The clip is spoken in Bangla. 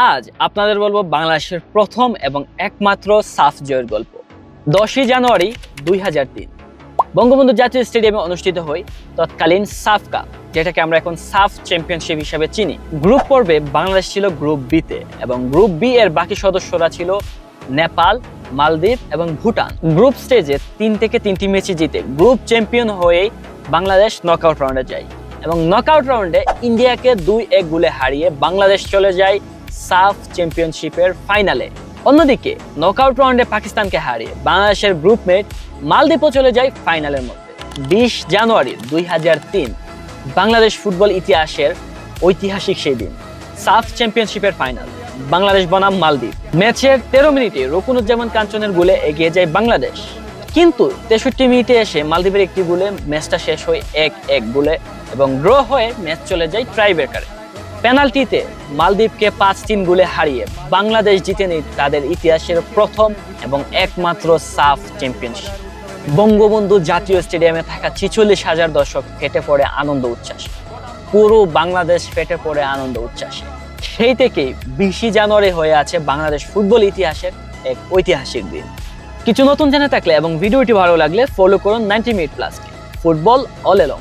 আজ আপনাদের বলবো বাংলাদেশের প্রথম এবং একমাত্র সাফ জয়ের গল্প। 10ই জানুয়ারি 2003 বঙ্গবন্ধু জাতীয় স্টেডিয়ামে অনুষ্ঠিত হয় তৎকালীন সাফ কাপ, যেটাকে আমরা এখন সাফ চ্যাম্পিয়নশিপ হিসেবে চিনি। গ্রুপ পর্বে বাংলাদেশ ছিল গ্রুপ বিতে এবং গ্রুপ বি এর বাকি সদস্যরা ছিল নেপাল, মালদ্বীপ এবং ভুটান। গ্রুপ স্টেজে 3 থেকে 3টি ম্যাচে জিতে গ্রুপ চ্যাম্পিয়ন হয়ে বাংলাদেশ নকআউট রাউন্ডে যায় এবং নকআউট রাউন্ডে ইন্ডিয়াকে 2-1 গোলে হারিয়ে বাংলাদেশ চলে যায় সাফ চ্যাম্পিয়নশিপের ফাইনালে। অন্যদিকে নকআউট রাউন্ডে পাকিস্তানকে হারিয়ে বাংলাদেশের গ্রুপমেট মালদ্বীপও চলে যায় ফাইনালের মধ্যে। 20 জানুয়ারি 2003 বাংলাদেশ ফুটবল ইতিহাসের ঐতিহাসিক সেই দিন, সাফ চ্যাম্পিয়নশিপের ফাইনাল, বাংলাদেশ বনাম মালদ্বীপ। ম্যাচের 13 মিনিটে রুকনুজ্জামান কাঞ্চনের গোলে এগিয়ে যায় বাংলাদেশ, কিন্তু 63 মিনিটে এসে মালদ্বীপের একটি গোলে ম্যাচটা শেষ হয় 1-1 গোলে এবং ড্র হয়ে ম্যাচ চলে যায় ট্রাইব্রেকারে। পেনাল্টিতে মালদ্বীপকে 5-3 গোলে হারিয়ে বাংলাদেশ জিতে নেয় তাদের ইতিহাসের প্রথম এবং একমাত্র সাফ চ্যাম্পিয়নশিপ। বঙ্গবন্ধু জাতীয় স্টেডিয়ামে থাকা 46,000 দর্শক ফেটে পড়ে আনন্দ উচ্ছ্বাসে, পুরো বাংলাদেশ ফেটে পড়ে আনন্দ উচ্ছ্বাসে। সেই থেকেই 20 জানুয়ারি হয়ে আছে বাংলাদেশ ফুটবল ইতিহাসের এক ঐতিহাসিক দিন। কিছু নতুন জেনে থাকলে এবং ভিডিওটি ভালো লাগলে ফলো করুন 90 মিনিট প্লাসকে। Football all along.